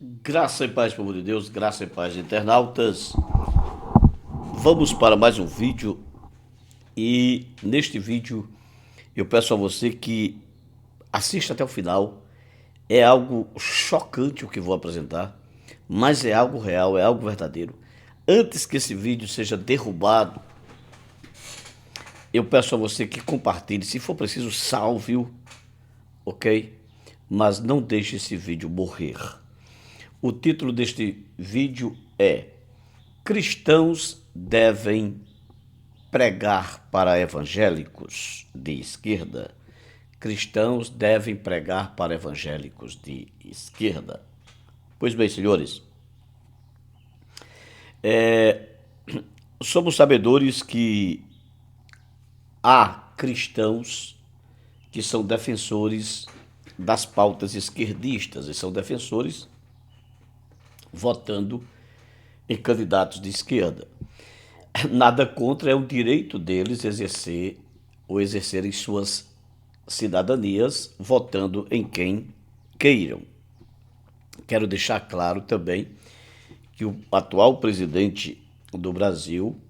Graça e paz, povo de Deus, graça e paz, internautas. Vamos para mais um vídeo e neste vídeo eu peço a você que assista até o final. É algo chocante o que vou apresentar, mas é algo real, é algo verdadeiro. Antes que esse vídeo seja derrubado, eu peço a você que compartilhe, se for preciso, salve-o, ok? Mas não deixe esse vídeo morrer. O título deste vídeo é Cristãos devem pregar para evangélicos de esquerda. Cristãos devem pregar para evangélicos de esquerda. Pois bem, senhores, somos sabedores que há cristãos que são defensores das pautas esquerdistas e são defensores votando em candidatos de esquerda. Nada contra, é o direito deles exercer ou exercerem suas cidadanias votando em quem queiram. Quero deixar claro também que o atual presidente do Brasil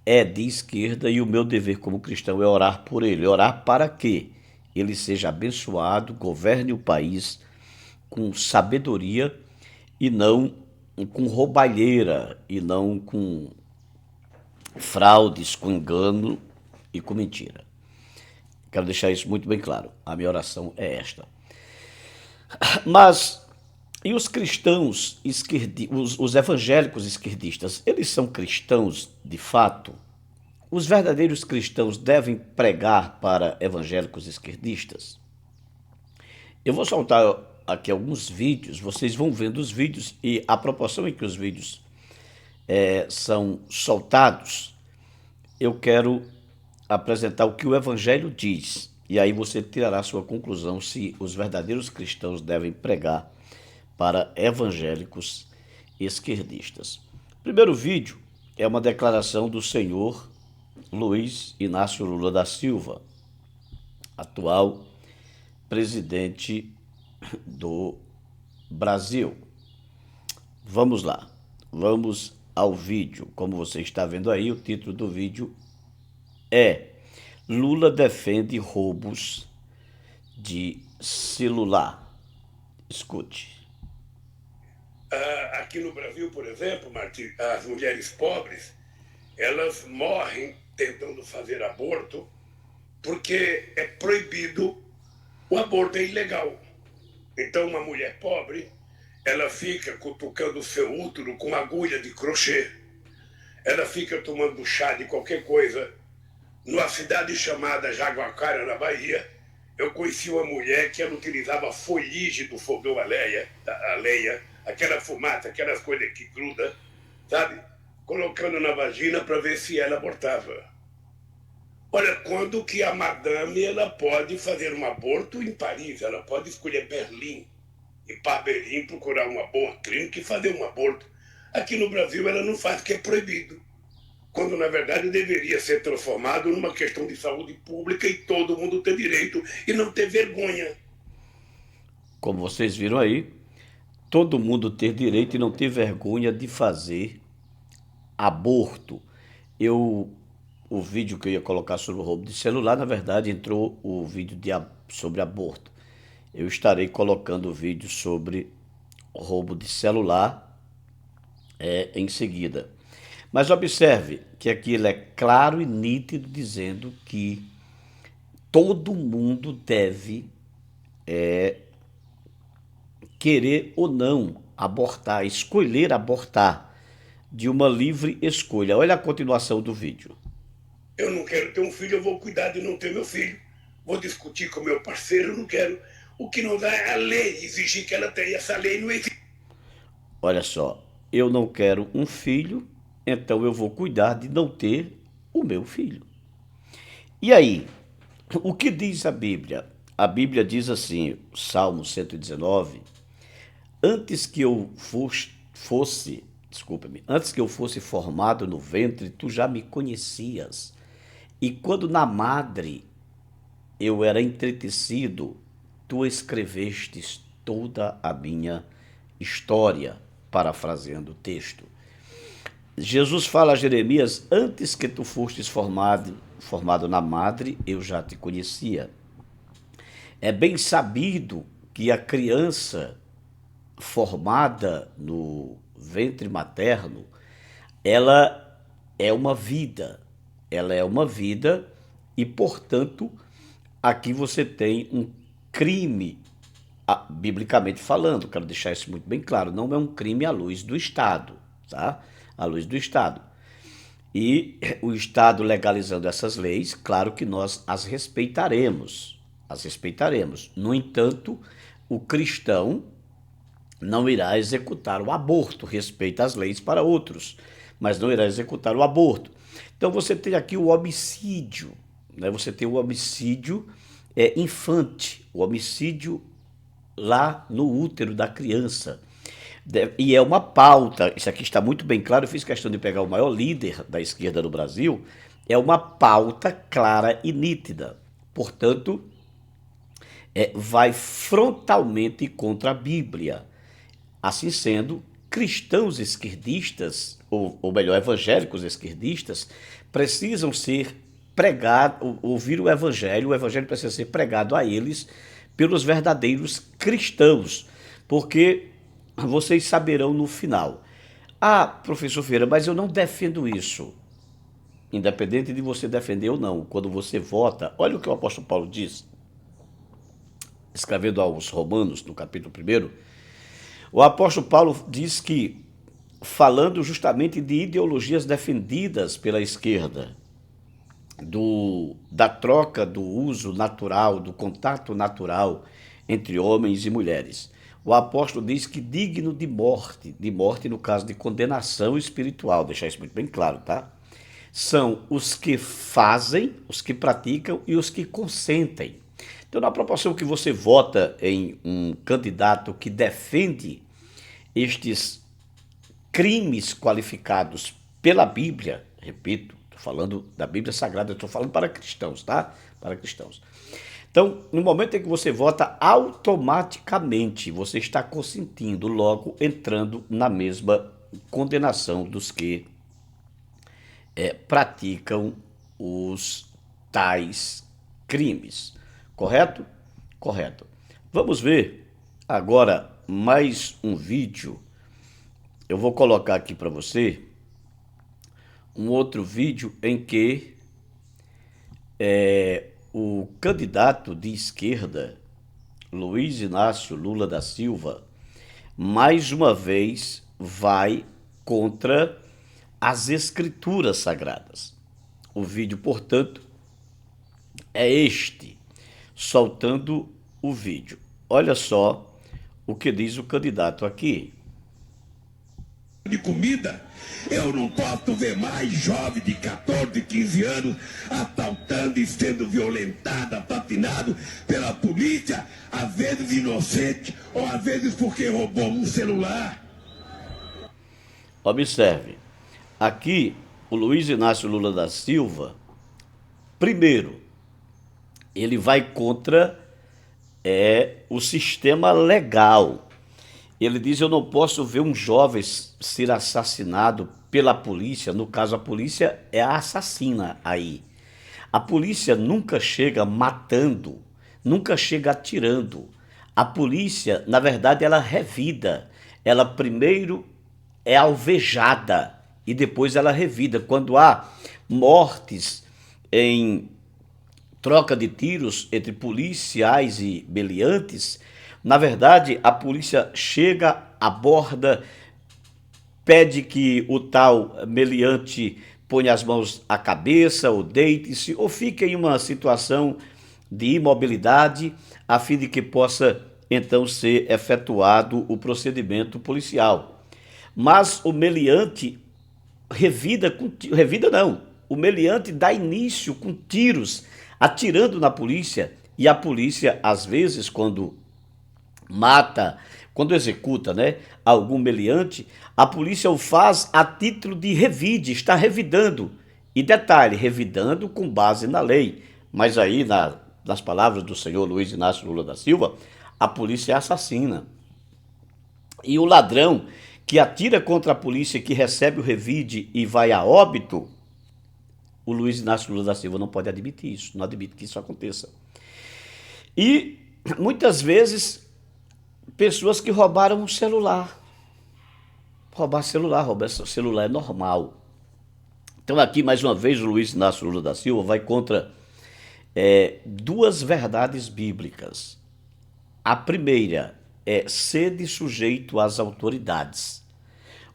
é de esquerda e o meu dever como cristão é orar por ele. Orar para que ele seja abençoado, governe o país com sabedoria e não com roubalheira e não com fraudes, com engano e com mentira. Quero deixar isso muito bem claro. A minha oração é esta. Mas e os cristãos os evangélicos esquerdistas, eles são cristãos de fato? Os verdadeiros cristãos devem pregar para evangélicos esquerdistas? Eu vou soltar aqui alguns vídeos, vocês vão vendo os vídeos e a proporção em que os vídeos são soltados, eu quero apresentar o que o Evangelho diz. E aí você tirará a sua conclusão se os verdadeiros cristãos devem pregar para evangélicos esquerdistas. O primeiro vídeo é uma declaração do senhor Luiz Inácio Lula da Silva, atual presidente do Brasil. Vamos lá, vamos ao vídeo. Como você está vendo aí, o título do vídeo é Lula defende roubos de celular. Escute. Aqui no Brasil, por exemplo, Martim, as mulheres pobres, elas morrem tentando fazer aborto porque é proibido, o aborto é ilegal. Então, uma mulher pobre, ela fica cutucando o seu útero com agulha de crochê, ela fica tomando chá de qualquer coisa. Numa cidade chamada Jaguacara, na Bahia, eu conheci uma mulher que ela utilizava folhagem do fogão a lenha, aquela fumaça, aquelas coisas que grudam, sabe? Colocando na vagina para ver se ela abortava. Olha, quando que a madame ela pode fazer um aborto em Paris, ela pode escolher Berlim, ir para Berlim procurar uma boa clínica e fazer um aborto. Aqui no Brasil ela não faz porque é proibido, quando na verdade deveria ser transformado numa questão de saúde pública e todo mundo ter direito e não ter vergonha. Como vocês viram aí, todo mundo ter direito e não ter vergonha de fazer aborto. O vídeo que eu ia colocar sobre o roubo de celular, na verdade, entrou o vídeo sobre aborto. Eu estarei colocando o vídeo sobre roubo de celular em seguida. Mas observe que aqui ele é claro e nítido dizendo que todo mundo deve querer ou não abortar, escolher abortar de uma livre escolha. Olha a continuação do vídeo. Eu não quero ter um filho, eu vou cuidar de não ter meu filho. Vou discutir com meu parceiro, eu não quero. O que não dá é a lei exigir que ela tenha. Essa lei não existe. Olha só, eu não quero um filho, então eu vou cuidar de não ter o meu filho. E aí, o que diz a Bíblia? A Bíblia diz assim, Salmo 119, antes que eu fosse, desculpa-me, antes que eu fosse formado no ventre, tu já me conhecias. E quando na madre eu era entretecido, tu escrevestes toda a minha história, parafraseando o texto. Jesus fala a Jeremias: antes que tu fostes formado na madre, eu já te conhecia. É bem sabido que a criança formada no ventre materno, ela é uma vida. Ela é uma vida e, portanto, aqui você tem um crime, biblicamente falando, quero deixar isso muito bem claro, não é um crime à luz do Estado, tá? À luz do Estado. E o Estado legalizando essas leis, claro que nós as respeitaremos, as respeitaremos. No entanto, o cristão não irá executar o aborto, respeita as leis para outros, mas não irá executar o aborto. Então você tem aqui o homicídio, né? Você tem o homicídio infante, o homicídio lá no útero da criança. E é uma pauta, isso aqui está muito bem claro, eu fiz questão de pegar o maior líder da esquerda no Brasil, é uma pauta clara e nítida. Portanto, vai frontalmente contra a Bíblia. Assim sendo, cristãos esquerdistas, ou melhor, evangélicos esquerdistas, precisam ser pregados, ouvir o evangelho precisa ser pregado a eles pelos verdadeiros cristãos, porque vocês saberão no final. Ah, professor Ferreira, mas eu não defendo isso. Independente de você defender ou não, quando você vota, olha o que o apóstolo Paulo diz, escrevendo aos Romanos, no capítulo 1, o apóstolo Paulo diz que, falando justamente de ideologias defendidas pela esquerda, da troca do uso natural, do contato natural entre homens e mulheres, o apóstolo diz que digno de morte no caso de condenação espiritual, deixar isso muito bem claro, tá? São os que fazem, os que praticam e os que consentem. Então, na proporção que você vota em um candidato que defende estes crimes qualificados pela Bíblia, repito, estou falando da Bíblia Sagrada, estou falando para cristãos, tá? Para cristãos. Então, no momento em que você vota, automaticamente você está consentindo, logo entrando na mesma condenação dos que praticam os tais crimes. Correto? Correto. Vamos ver agora mais um vídeo. Eu vou colocar aqui para você um outro vídeo em que o candidato de esquerda, Luiz Inácio Lula da Silva, mais uma vez vai contra as escrituras sagradas. O vídeo, portanto, é este, soltando o vídeo. Olha só o que diz o candidato aqui. De comida, eu não posso ver mais jovem de 14, 15 anos assaltando e sendo violentado, assassinado pela polícia, às vezes inocente, ou às vezes porque roubou um celular. Observe, aqui o Luiz Inácio Lula da Silva, primeiro, ele vai contra o sistema legal. Ele diz: eu não posso ver um jovem ser assassinado pela polícia. No caso, a polícia é a assassina aí. A polícia nunca chega matando, nunca chega atirando. A polícia, na verdade, ela revida. Ela primeiro é alvejada e depois ela revida. Quando há mortes em troca de tiros entre policiais e meliantes, na verdade, a polícia chega, aborda, pede que o tal meliante ponha as mãos à cabeça, ou deite-se, ou fique em uma situação de imobilidade, a fim de que possa, então, ser efetuado o procedimento policial. Mas o meliante o meliante dá início com tiros, atirando na polícia, e a polícia, às vezes, quando executa, algum meliante, a polícia o faz a título de revide, está revidando. E detalhe, revidando com base na lei. Mas aí, nas palavras do senhor Luiz Inácio Lula da Silva, a polícia é assassina. E o ladrão que atira contra a polícia, que recebe o revide e vai a óbito, o Luiz Inácio Lula da Silva não pode admitir isso, não admite que isso aconteça. E muitas vezes, pessoas que roubaram um celular. Roubar celular é normal. Então aqui, mais uma vez, o Luiz Inácio Lula da Silva vai contra duas verdades bíblicas. A primeira é: sede sujeito às autoridades.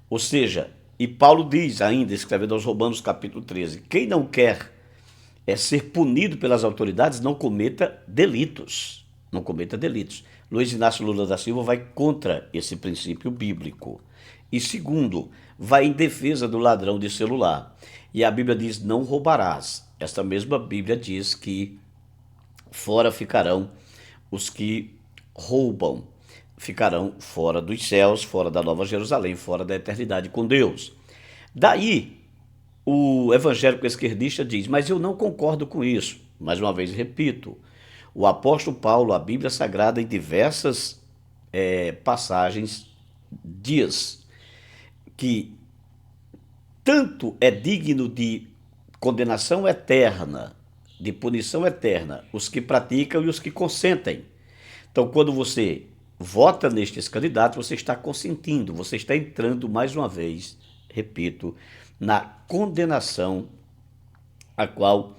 Ou seja, e Paulo diz ainda, escrevendo aos Romanos capítulo 13, quem não quer ser punido pelas autoridades, não cometa delitos. Não cometa delitos. Luiz Inácio Lula da Silva vai contra esse princípio bíblico. E segundo, vai em defesa do ladrão de celular. E a Bíblia diz: não roubarás. Esta mesma Bíblia diz que fora ficarão os que roubam. Ficarão fora dos céus, fora da Nova Jerusalém, fora da eternidade com Deus. Daí, o evangélico esquerdista diz: mas eu não concordo com isso. Mais uma vez, repito, o apóstolo Paulo, a Bíblia Sagrada, em diversas passagens, diz que tanto é digno de condenação eterna, de punição eterna, os que praticam e os que consentem. Então, quando você vota nestes candidatos, você está consentindo, você está entrando mais uma vez, repito, na condenação a qual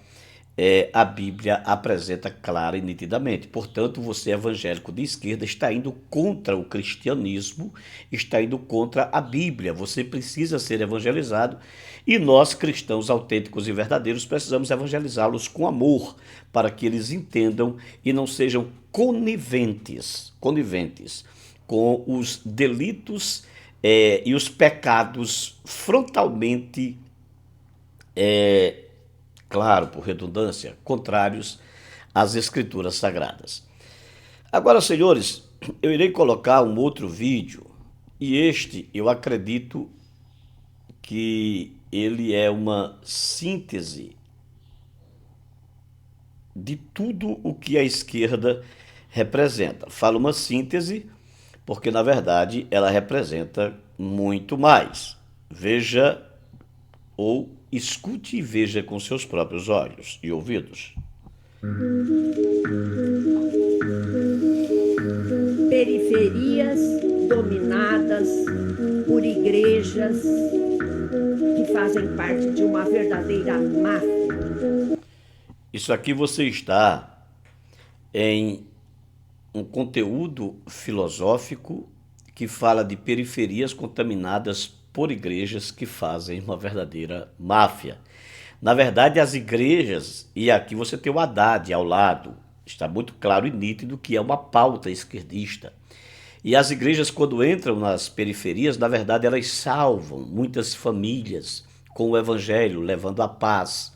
a Bíblia apresenta clara e nitidamente. Portanto, você, evangélico de esquerda, está indo contra o cristianismo, está indo contra a Bíblia. Você precisa ser evangelizado e nós, cristãos autênticos e verdadeiros, precisamos evangelizá-los com amor, para que eles entendam e não sejam coniventes com os delitos e os pecados frontalmente claro, por redundância, contrários às Escrituras Sagradas. Agora, senhores, eu irei colocar um outro vídeo, e este eu acredito que ele é uma síntese de tudo o que a esquerda representa. Falo uma síntese porque, na verdade, ela representa muito mais. Veja ou escute e veja com seus próprios olhos e ouvidos. Periferias dominadas por igrejas que fazem parte de uma verdadeira máfia. Isso aqui você está em um conteúdo filosófico que fala de periferias contaminadas por igrejas que fazem uma verdadeira máfia. Na verdade, as igrejas, e aqui você tem o Haddad ao lado, está muito claro e nítido que é uma pauta esquerdista. E as igrejas, quando entram nas periferias, na verdade, elas salvam muitas famílias com o evangelho, levando a paz.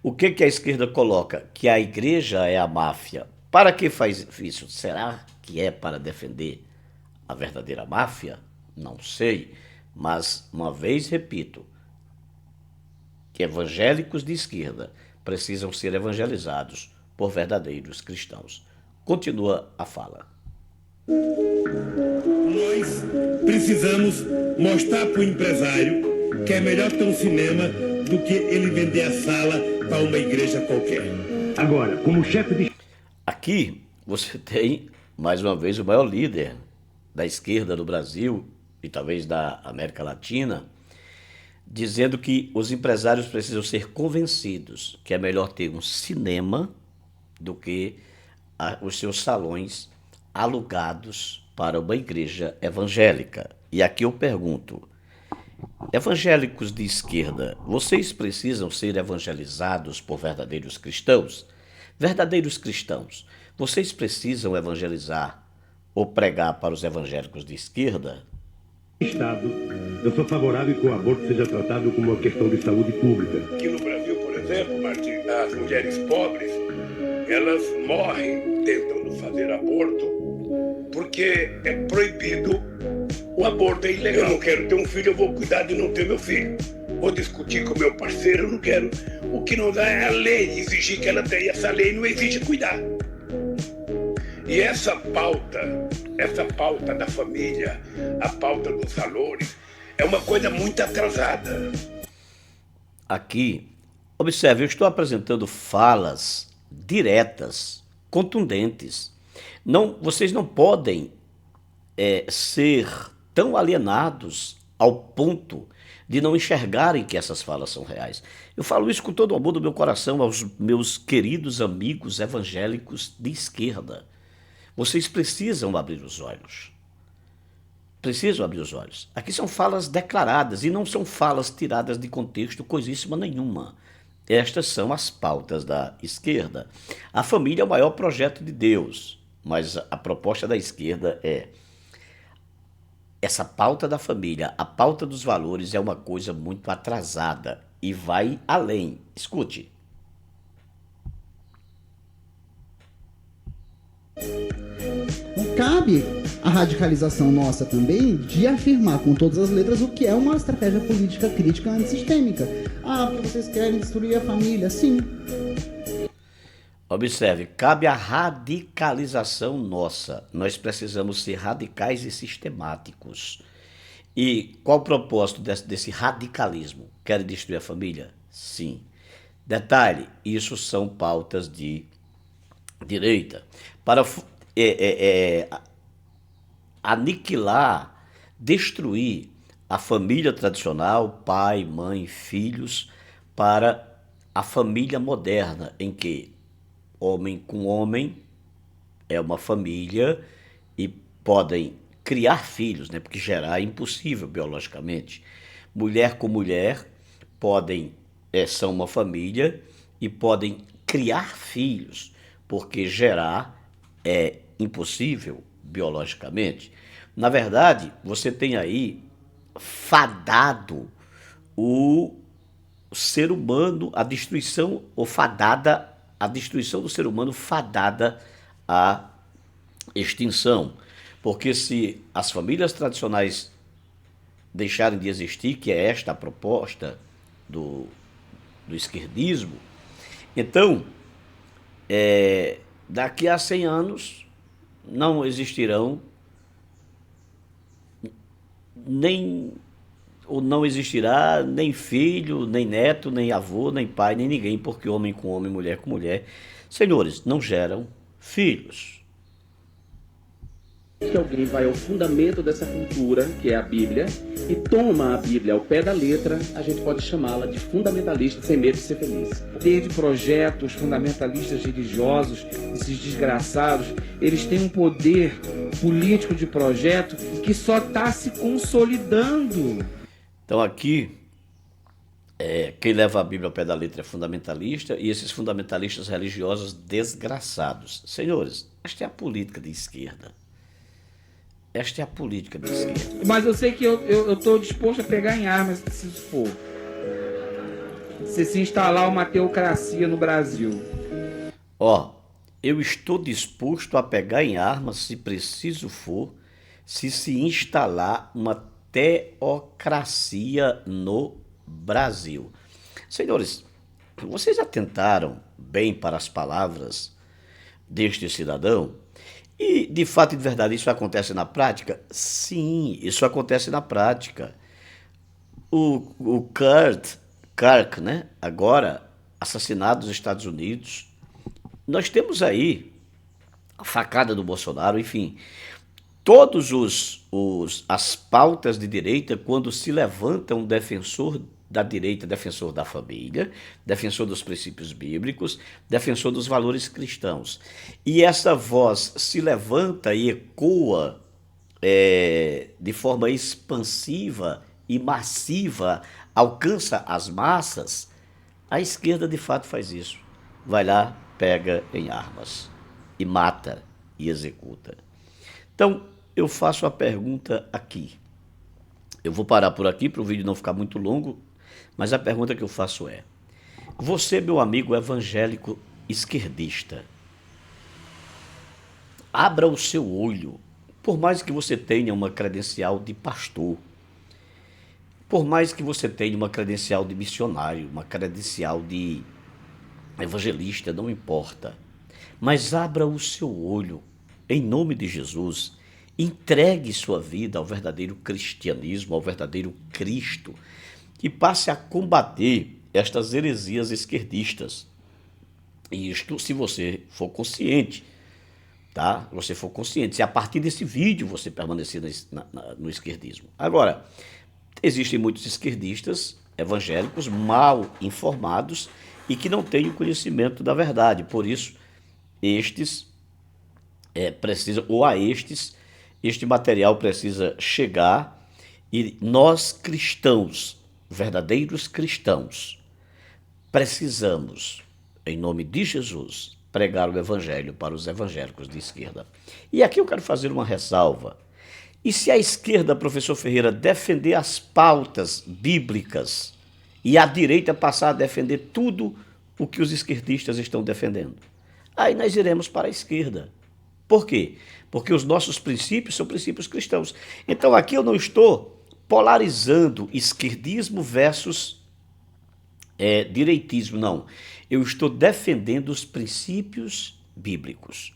O que a esquerda coloca? Que a igreja é a máfia. Para que faz isso? Será que é para defender a verdadeira máfia? Não sei. Mas, uma vez repito, que evangélicos de esquerda precisam ser evangelizados por verdadeiros cristãos. Continua a fala. Nós precisamos mostrar para o empresário que é melhor ter um cinema do que ele vender a sala para uma igreja qualquer. Agora, como chefe de... Aqui você tem, mais uma vez, o maior líder da esquerda no Brasil e talvez da América Latina, dizendo que os empresários precisam ser convencidos que é melhor ter um cinema do que os seus salões alugados para uma igreja evangélica. E aqui eu pergunto: evangélicos de esquerda, vocês precisam ser evangelizados por verdadeiros cristãos? Verdadeiros cristãos, vocês precisam evangelizar ou pregar para os evangélicos de esquerda? Estado, eu sou favorável que o aborto seja tratado como uma questão de saúde pública. Aqui no Brasil, por exemplo, Martim, as mulheres pobres, elas morrem tentando fazer aborto porque é proibido o aborto, é ilegal. Eu não quero ter um filho, eu vou cuidar de não ter meu filho. Vou discutir com meu parceiro, eu não quero. O que não dá é a lei exigir que ela tenha. Essa lei não exige cuidar. E essa pauta essa pauta da família, a pauta dos valores, é uma coisa muito atrasada. Aqui, observe, eu estou apresentando falas diretas, contundentes. Não, vocês não podem ser tão alienados ao ponto de não enxergarem que essas falas são reais. Eu falo isso com todo o amor do meu coração aos meus queridos amigos evangélicos de esquerda. Vocês precisam abrir os olhos. Precisam abrir os olhos. Aqui são falas declaradas e não são falas tiradas de contexto coisíssima nenhuma. Estas são as pautas da esquerda. A família é o maior projeto de Deus, mas a proposta da esquerda é: essa pauta da família, a pauta dos valores é uma coisa muito atrasada e vai além. Escute. Cabe a radicalização nossa também de afirmar com todas as letras o que é uma estratégia política crítica antissistêmica. Ah, porque vocês querem destruir a família? Sim. Observe, cabe a radicalização nossa. Nós precisamos ser radicais e sistemáticos. E qual o propósito desse radicalismo? Querem destruir a família? Sim. Detalhe, isso são pautas de direita. Para aniquilar, destruir a família tradicional, pai, mãe, filhos, para a família moderna, em que homem com homem é uma família e podem criar filhos, né? Porque gerar é impossível biologicamente. Mulher com mulher são uma família e podem criar filhos, porque gerar é impossível biologicamente. Na verdade, você tem aí fadado o ser humano, a destruição do ser humano fadada à extinção. Porque se as famílias tradicionais deixarem de existir, que é esta a proposta do esquerdismo, então, daqui a 100 anos não existirão não existirá nem filho, nem neto, nem avô, nem pai, nem ninguém, porque homem com homem, mulher com mulher, senhores, não geram filhos. Que alguém vai ao fundamento dessa cultura, que é a Bíblia, e toma a Bíblia ao pé da letra, a gente pode chamá-la de fundamentalista, sem medo de ser feliz. Desde projetos fundamentalistas religiosos, esses desgraçados, eles têm um poder político de projeto que só está se consolidando. Então aqui, quem leva a Bíblia ao pé da letra é fundamentalista, e esses fundamentalistas religiosos desgraçados. Senhores, esta é a política de esquerda. Esta é a política de esquerda. Mas eu sei que eu estou disposto a pegar em armas se preciso for. Se instalar uma teocracia no Brasil. Eu estou disposto a pegar em armas se preciso for, se instalar uma teocracia no Brasil. Senhores, vocês atentaram bem para as palavras deste cidadão? E, de fato e de verdade, isso acontece na prática? Sim, isso acontece na prática. O Kirk, né, agora assassinado nos Estados Unidos. Nós temos aí a facada do Bolsonaro, enfim. Todos as pautas de direita, quando se levanta um defensor da direita, defensor da família, defensor dos princípios bíblicos, defensor dos valores cristãos. E essa voz se levanta e ecoa de forma expansiva e massiva, alcança as massas. A esquerda, de fato, faz isso. Vai lá, pega em armas e mata e executa. Então, eu faço a pergunta aqui. Eu vou parar por aqui para o vídeo não ficar muito longo, mas a pergunta que eu faço é: você, meu amigo evangélico esquerdista, abra o seu olho, por mais que você tenha uma credencial de pastor, por mais que você tenha uma credencial de missionário, uma credencial de evangelista, não importa, mas abra o seu olho, em nome de Jesus, Entregue sua vida ao verdadeiro cristianismo, ao verdadeiro Cristo, e passe a combater estas heresias esquerdistas. E isto se você for consciente, tá? Se você for consciente, se a partir desse vídeo você permanecer no esquerdismo. Agora, existem muitos esquerdistas evangélicos mal informados e que não têm o conhecimento da verdade. Por isso, estes precisam, ou a estes, este material precisa chegar, e nós cristãos, verdadeiros cristãos, precisamos, em nome de Jesus, pregar o evangelho para os evangélicos de esquerda. E aqui eu quero fazer uma ressalva. E se a esquerda, professor Ferreira, defender as pautas bíblicas e a direita passar a defender tudo o que os esquerdistas estão defendendo? Aí nós iremos para a esquerda. Por quê? Porque os nossos princípios são princípios cristãos. Então aqui eu não estou polarizando esquerdismo versus direitismo, não. Eu estou defendendo os princípios bíblicos.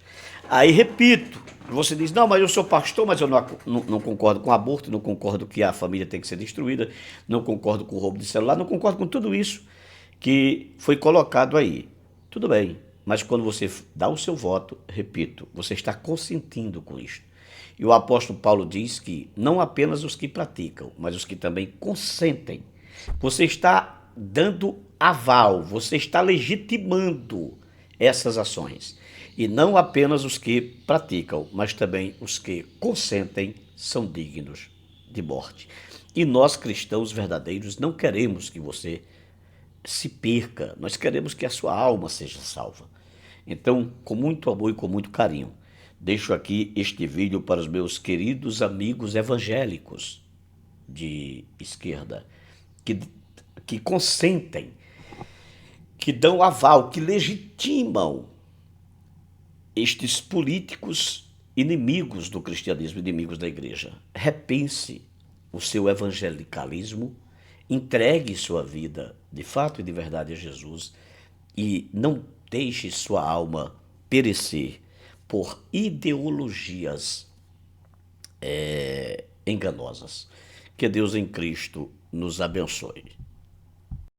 Aí, repito, você diz, não, mas eu sou pastor, mas eu não concordo com o aborto, não concordo que a família tem que ser destruída, não concordo com o roubo de celular, não concordo com tudo isso que foi colocado aí. Tudo bem, mas quando você dá o seu voto, repito, você está consentindo com isso. E o apóstolo Paulo diz que não apenas os que praticam, mas os que também consentem. Você está dando aval, você está legitimando essas ações. E não apenas os que praticam, mas também os que consentem são dignos de morte. E nós, cristãos verdadeiros, não queremos que você se perca, nós queremos que a sua alma seja salva. Então, com muito amor e com muito carinho, deixo aqui este vídeo para os meus queridos amigos evangélicos de esquerda, que consentem, que dão aval, que legitimam estes políticos inimigos do cristianismo, inimigos da igreja. Repense o seu evangelicalismo, entregue sua vida de fato e de verdade a Jesus e não deixe sua alma perecer por ideologias enganosas. Que Deus em Cristo nos abençoe.